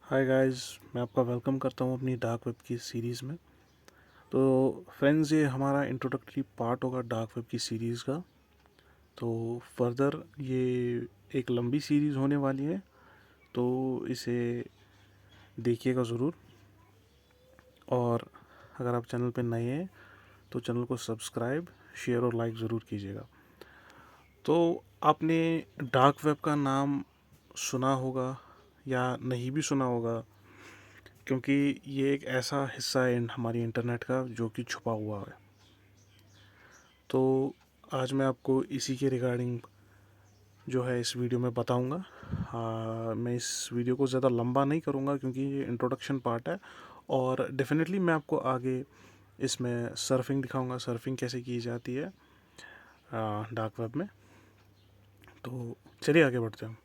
Hi guys, मैं आपका welcome करता हूँ अपनी डार्क वेब की सीरीज़ में। तो फ्रेंड्स, ये हमारा इंट्रोडक्टरी पार्ट होगा डार्क वेब की सीरीज़ का। तो फर्दर ये एक लंबी सीरीज़ होने वाली है, तो इसे देखिएगा ज़रूर। और अगर आप चैनल पे नए हैं तो चैनल को सब्सक्राइब, शेयर और लाइक ज़रूर कीजिएगा। तो आपने डार्क वेब का नाम सुना होगा या नहीं भी सुना होगा, क्योंकि ये एक ऐसा हिस्सा है हमारी इंटरनेट का जो कि छुपा हुआ है। तो आज मैं आपको इसी के रिगार्डिंग जो है इस वीडियो में बताऊंगा। मैं इस वीडियो को ज़्यादा लंबा नहीं करूंगा क्योंकि ये इंट्रोडक्शन पार्ट है, और डेफिनेटली मैं आपको आगे इसमें सर्फिंग दिखाऊंगा, सर्फिंग कैसे की जाती है डार्क वेब में। तो चलिए आगे बढ़ते हैं।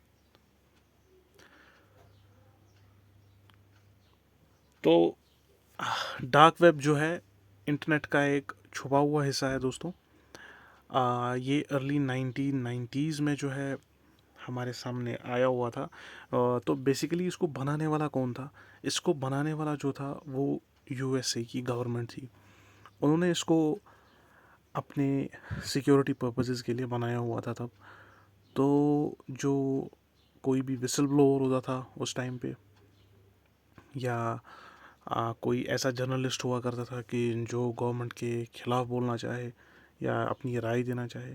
तो डार्क वेब जो है इंटरनेट का एक छुपा हुआ हिस्सा है दोस्तों। ये अर्ली 1990s में जो है हमारे सामने आया हुआ था। तो बेसिकली इसको बनाने वाला कौन था? इसको बनाने वाला जो था वो यूएसए की गवर्नमेंट थी। उन्होंने इसको अपने सिक्योरिटी पर्पसेस के लिए बनाया हुआ था तब। तो जो कोई भी विसल ब्लोअर होता था उस टाइम पे, या कोई ऐसा जर्नलिस्ट हुआ करता था कि जो गवर्नमेंट के खिलाफ बोलना चाहे या अपनी राय देना चाहे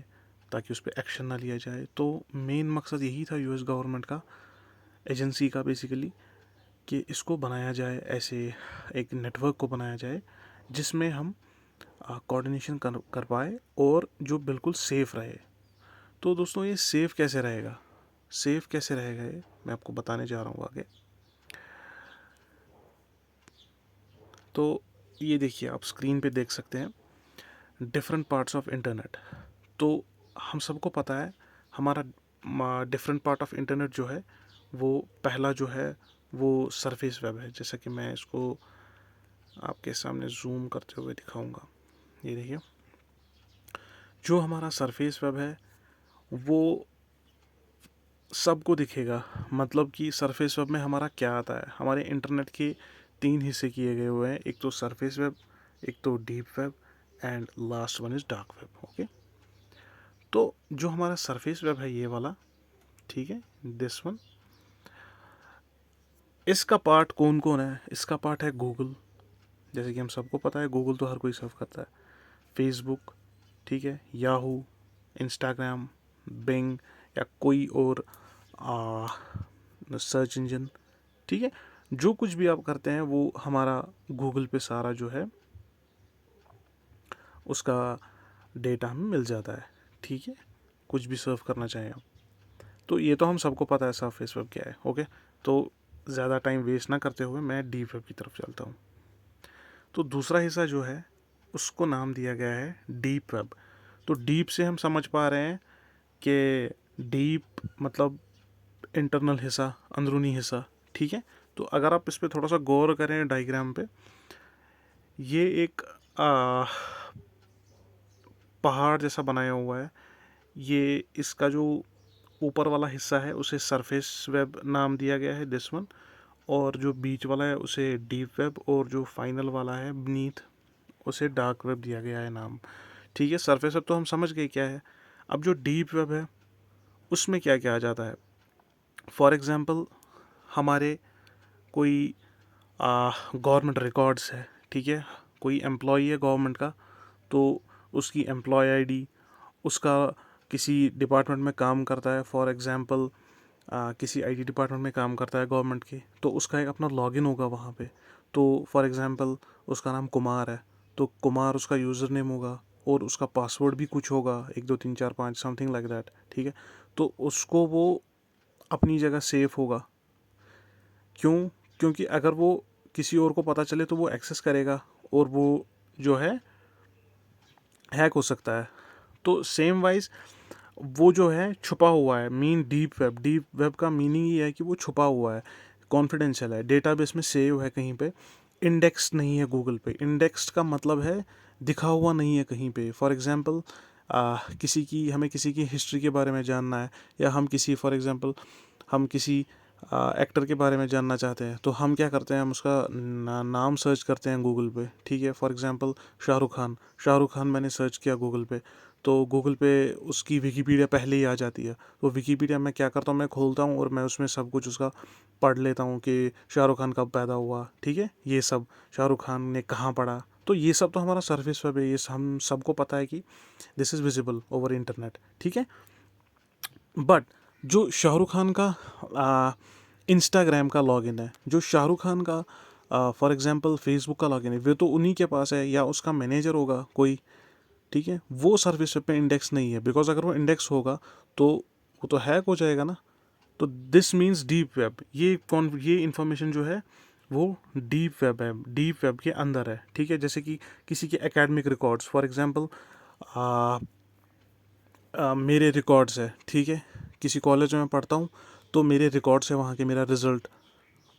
ताकि उस पर एक्शन ना लिया जाए, तो मेन मकसद यही था यूएस गवर्नमेंट का, एजेंसी का बेसिकली, कि इसको बनाया जाए, ऐसे एक नेटवर्क को बनाया जाए जिसमें हम कोऑर्डिनेशन कर पाए और जो बिल्कुल सेफ़ रहे। तो दोस्तों, ये सेफ़ कैसे रहेगा? सेफ़ कैसे रहेगा ये मैं आपको बताने जा रहा हूँ आगे। तो ये देखिए, आप स्क्रीन पे देख सकते हैं डिफरेंट पार्ट्स ऑफ इंटरनेट। तो हम सबको पता है हमारा डिफरेंट पार्ट ऑफ इंटरनेट जो है, वो पहला जो है वो सरफेस वेब है। जैसा कि मैं इसको आपके सामने जूम करते हुए दिखाऊंगा। ये देखिए, जो हमारा सरफेस वेब है वो सबको दिखेगा। मतलब कि सरफेस वेब में हमारा क्या आता है? हमारे इंटरनेट के तीन हिस्से किए गए हुए हैं, एक तो सरफेस वेब, एक तो deep web, and last one is dark web. Okay, तो जो हमारा सरफेस वेब है ये वाला, ठीक है, दिस वन, इसका पार्ट कौन कौन है? इसका पार्ट है गूगल। जैसे कि हम सबको पता है गूगल तो हर कोई सर्व करता है। फेसबुक, ठीक है, याहू, इंस्टाग्राम, बिंग, या कोई और सर्च इंजन, ठीक है। जो कुछ भी आप करते हैं वो हमारा गूगल पे सारा जो है उसका डेटा हमें मिल जाता है, ठीक है। कुछ भी सर्व करना चाहें आप, तो ये तो हम सबको पता है सरफेस वेब क्या है। ओके, तो ज़्यादा टाइम वेस्ट ना करते हुए मैं डीप वेब की तरफ चलता हूँ। तो दूसरा हिस्सा जो है उसको नाम दिया गया है डीप वेब। तो डीप से हम समझ पा रहे हैं कि डीप मतलब इंटरनल हिस्सा, अंदरूनी हिस्सा, ठीक है। तो अगर आप इस पर थोड़ा सा गौर करें डायग्राम पे, ये एक पहाड़ जैसा बनाया हुआ है। ये इसका जो ऊपर वाला हिस्सा है उसे सरफेस वेब नाम दिया गया है, दिस वन। और जो बीच वाला है उसे डीप वेब, और जो फाइनल वाला है बीनीथ उसे डार्क वेब दिया गया है नाम, ठीक है। सरफेस वेब तो हम समझ गए क्या है। अब जो डीप वेब है उसमें क्या क्या आ जाता है? फॉर एग्ज़ाम्पल, हमारे कोई गवर्नमेंट रिकॉर्ड्स है, ठीक है। कोई एम्प्लॉई है गवर्नमेंट का, तो उसकी एम्प्लॉय आईडी, उसका किसी डिपार्टमेंट में काम करता है, फॉर एग्ज़ाम्पल किसी आईटी डिपार्टमेंट में काम करता है गवर्नमेंट के, तो उसका एक अपना लॉगिन होगा वहाँ पे। तो फॉर एग्ज़ाम्पल उसका नाम कुमार है, तो कुमार उसका यूज़र नेम होगा, और उसका पासवर्ड भी कुछ होगा, 1 2 3 4 5 समथिंग लाइक दैट, ठीक है। तो उसको वो अपनी जगह सेफ होगा। क्यों? क्योंकि अगर वो किसी और को पता चले तो वो एक्सेस करेगा और वो जो है हैक हो सकता है। तो सेम वाइज वो जो है छुपा हुआ है। मीन डीप वेब का मीनिंग ये है कि वो छुपा हुआ है, कॉन्फिडेंशियल है, डेटाबेस में सेव है कहीं पे, इंडेक्स नहीं है गूगल पे। इंडेक्स का मतलब है दिखा हुआ नहीं है कहीं पे। फॉर एग्जांपल, हमें किसी की हिस्ट्री के बारे में जानना है, या हम किसी फॉर एग्जांपल हम किसी एक्टर के बारे में जानना चाहते हैं तो हम क्या करते हैं, हम उसका नाम सर्च करते हैं गूगल पे, ठीक है। फॉर एग्जांपल शाहरुख खान मैंने सर्च किया गूगल पे, तो गूगल पे उसकी विकीपीडिया पहले ही आ जाती है। तो विकीपीडिया में क्या करता हूँ, मैं खोलता हूँ और मैं उसमें सब कुछ उसका पढ़ लेता हूँ कि शाहरुख खान कब पैदा हुआ, ठीक है, ये सब, शाहरुख खान ने कहाँ पढ़ा। तो ये सब तो हमारा सर्विस वेब है, ये हम सबको पता है कि this is visible over internet, ठीक है। बट जो शाहरुख खान का इंस्टाग्राम का लॉगिन है, जो शाहरुख खान का फॉर एग्जांपल फेसबुक का लॉगिन है, वो तो उन्हीं के पास है या उसका मैनेजर होगा कोई, ठीक है। वो सर्विस वेब पे इंडेक्स नहीं है, बिकॉज अगर वो इंडेक्स होगा तो वो तो हैक हो जाएगा ना। तो दिस मीन्स डीप वेब, ये इंफॉर्मेशन जो है वो डीप वेब है, डीप वेब के अंदर है, ठीक है। जैसे कि किसी के एकेडमिक रिकॉर्ड्स, फॉर एग्जांपल मेरे रिकॉर्ड्स है, ठीक है, किसी कॉलेज में पढ़ता हूँ तो मेरे रिकॉर्ड्स है वहाँ के, मेरा रिज़ल्ट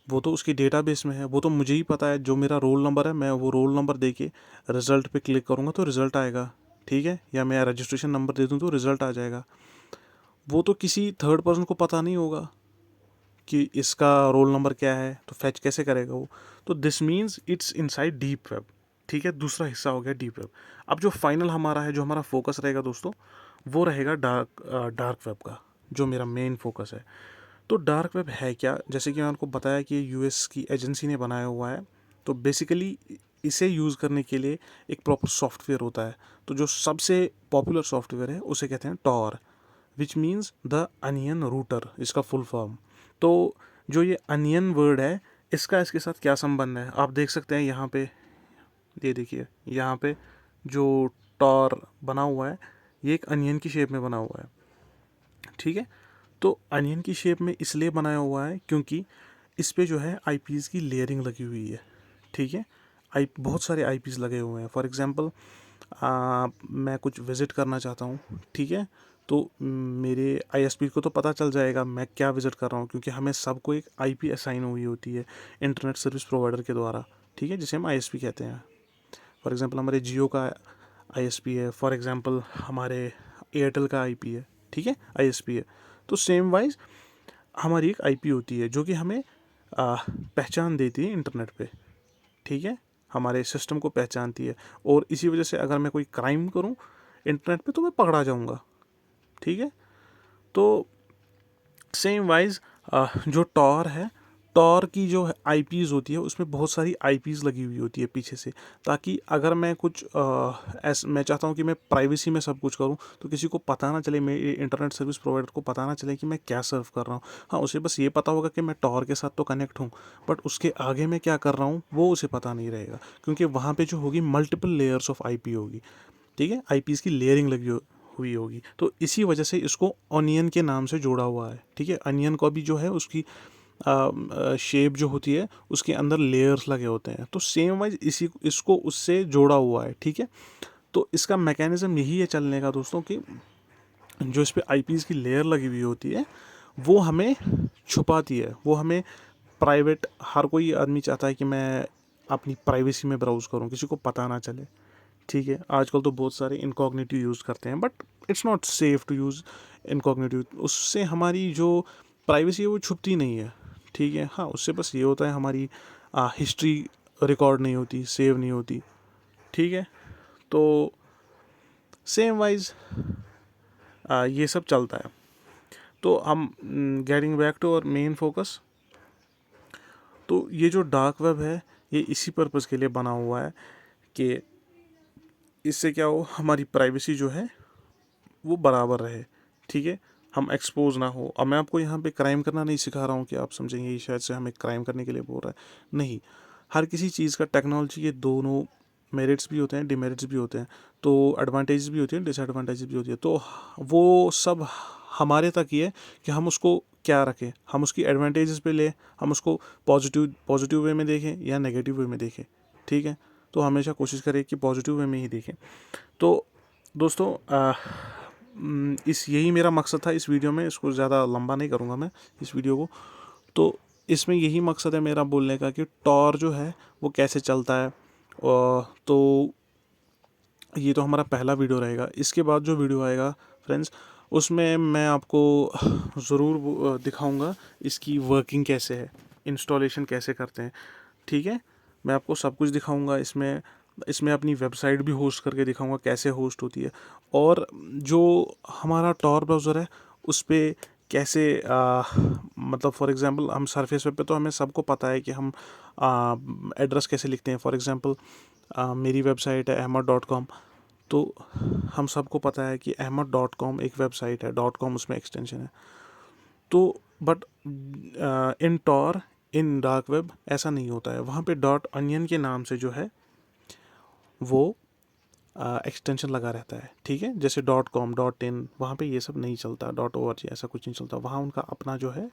वो तो उसकी डेटाबेस में है, वो तो मुझे ही पता है, जो मेरा रोल नंबर है मैं वो रोल नंबर दे के रिज़ल्ट पे क्लिक करूँगा तो रिज़ल्ट आएगा, ठीक है, या मैं रजिस्ट्रेशन नंबर दे दूँ तो रिज़ल्ट आ जाएगा। वो तो किसी थर्ड पर्सन को पता नहीं होगा कि इसका रोल नंबर क्या है, तो फैच कैसे करेगा वो। तो this means it's inside deep web, ठीक है। दूसरा हिस्सा हो गया डीप वेब। अब जो फाइनल हमारा है, जो हमारा फोकस रहेगा दोस्तों, वो रहेगा डार्क वेब का, जो मेरा मेन फोकस है। तो डार्क वेब है क्या, जैसे कि मैंने आपको बताया कि यूएस की एजेंसी ने बनाया हुआ है। तो बेसिकली इसे यूज़ करने के लिए एक प्रॉपर सॉफ्टवेयर होता है। तो जो सबसे पॉपुलर सॉफ्टवेयर है उसे कहते हैं Tor, which means the onion router, इसका फुल फॉर्म। तो जो ये अनियन वर्ड है, इसका इसके साथ क्या संबंध है, आप देख सकते हैं यहाँ पे, ये देखिए यहाँ पे जो टॉर बना हुआ है, ये एक अनियन की शेप में बना हुआ है, ठीक है। तो अनियन की शेप में इसलिए बनाया हुआ है क्योंकि इस पे जो है आईपीज़ की लेयरिंग लगी हुई है, ठीक है। आई बहुत सारे आईपीज़ लगे हुए हैं। फॉर एग्जांपल मैं कुछ विज़िट करना चाहता हूँ, ठीक है, तो मेरे आईएसपी को तो पता चल जाएगा मैं क्या विज़िट कर रहा हूँ, क्योंकि हमें सबको एक आईपी असाइन हुई होती है इंटरनेट सर्विस प्रोवाइडर के द्वारा, ठीक है, जिसे हम आईएसपी कहते हैं। फॉर एग्जांपल हमारे जियो का आईएसपी है, फॉर एग्जांपल हमारे एयरटेल का आईपी है, ठीक है, आईएसपी है। तो सेम वाइज हमारी एक आईपी होती है जो कि हमें पहचान देती है इंटरनेट पे, ठीक है, हमारे सिस्टम को पहचानती है। और इसी वजह से अगर मैं कोई क्राइम करूं इंटरनेट पे तो मैं पकड़ा जाऊंगा, ठीक है। तो सेम वाइज जो टॉर है, टॉर की जो आईपीज़ होती है उसमें बहुत सारी आईपीज़ लगी हुई होती है पीछे से, ताकि अगर मैं कुछ मैं चाहता हूँ कि मैं प्राइवेसी में सब कुछ करूँ तो किसी को पता ना चले, मेरे इंटरनेट सर्विस प्रोवाइडर को पता ना चले कि मैं क्या सर्व कर रहा हूँ। हाँ, उसे बस ये पता होगा कि मैं टॉर के साथ तो कनेक्ट हूँ, बट उसके आगे मैं क्या कर रहा हूँ वो उसे पता नहीं रहेगा, क्योंकि वहाँ पर जो होगी मल्टीपल लेयर्स ऑफ आईपी होगी, ठीक है, आईपीज़ की लेयरिंग हुई होगी। तो इसी वजह से इसको ऑनियन के नाम से जोड़ा हुआ है, ठीक है। अनियन को भी जो है उसकी शेप जो होती है उसके अंदर लेयर्स लगे होते हैं, तो सेम वाइज इसी इसको उससे जोड़ा हुआ है, ठीक है। तो इसका मैकेनिज्म यही है चलने का दोस्तों कि जो इस पे आईपीज़ की लेयर लगी हुई होती है वो हमें छुपाती है, वो हमें प्राइवेट, हर कोई आदमी चाहता है कि मैं अपनी प्राइवेसी में ब्राउज़ करूँ, किसी को पता ना चले, ठीक है। आजकल तो बहुत सारे इनकॉग्निटिव यूज़ करते हैं, but it's not safe to use incognitive, उससे हमारी जो प्राइवेसी है वो छुपती नहीं है, ठीक है। हाँ, उससे बस ये होता है हमारी हिस्ट्री रिकॉर्ड नहीं होती, सेव नहीं होती, ठीक है। तो सेम वाइज ये सब चलता है। तो हम getting back to our main focus, तो ये जो डार्क वेब है ये इसी पर्पज़ के लिए बना हुआ है कि इससे क्या हो, हमारी प्राइवेसी जो है वो बराबर रहे, ठीक है, हम एक्सपोज ना हो। अब मैं आपको यहाँ पे क्राइम करना नहीं सिखा रहा हूँ कि आप समझेंगे ये शायद से हमें क्राइम करने के लिए बोल रहा है, नहीं। हर किसी चीज़ का, टेक्नोलॉजी के दोनों मेरिट्स भी होते हैं, डिमेरिट्स भी होते हैं, तो एडवांटेजेस भी होती हैं, डिसएडवांटेजेस भी होती है। तो वो सब हमारे तक ही है कि हम उसको क्या रखें, हम उसकी एडवांटेजेस पे ले, हम उसको पॉजिटिव वे में देखें या नेगेटिव वे में देखें, ठीक है। तो हमेशा कोशिश करें कि पॉजिटिव वे में ही देखें। तो दोस्तों इस यही मेरा मकसद था इस वीडियो में, इसको ज़्यादा लंबा नहीं करूँगा मैं इस वीडियो को। तो इसमें यही मकसद है मेरा बोलने का कि टॉर जो है वो कैसे चलता है। तो ये तो हमारा पहला वीडियो रहेगा। इसके बाद जो वीडियो आएगा फ्रेंड्स, उसमें मैं आपको ज़रूर दिखाऊंगा इसकी वर्किंग कैसे है, इंस्टॉलेशन कैसे करते हैं, ठीक है। मैं आपको सब कुछ दिखाऊंगा इसमें। इसमें अपनी वेबसाइट भी होस्ट करके दिखाऊंगा कैसे होस्ट होती है, और जो हमारा टॉर ब्राउज़र है उस पर कैसे मतलब फॉर एग्जांपल हम सरफेस वेब पे तो हमें सबको पता है कि हम एड्रेस कैसे लिखते हैं। फॉर एग्जांपल मेरी वेबसाइट है ahmad.com, तो हम सबको पता है कि ahmad.com एक वेबसाइट है, .com उसमें एक्सटेंशन है। तो but in Tor, in dark web ऐसा नहीं होता है। वहाँ पे .onion के नाम से जो है वो एक्सटेंशन लगा रहता है, ठीक है। जैसे .com, .in वहाँ पे ये सब नहीं चलता, .org ऐसा कुछ नहीं चलता। वहाँ उनका अपना जो है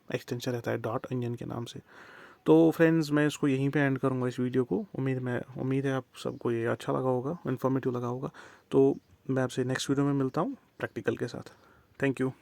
एक्सटेंशन रहता है .onion के नाम से। तो फ्रेंड्स, मैं इसको यहीं पे एंड करूँगा इस वीडियो को। उम्मीद है आप सबको ये अच्छा लगा होगा, इन्फॉर्मेटिव लगा होगा। तो मैं आपसे नेक्स्ट वीडियो में मिलता हूँ प्रैक्टिकल के साथ। Thank you.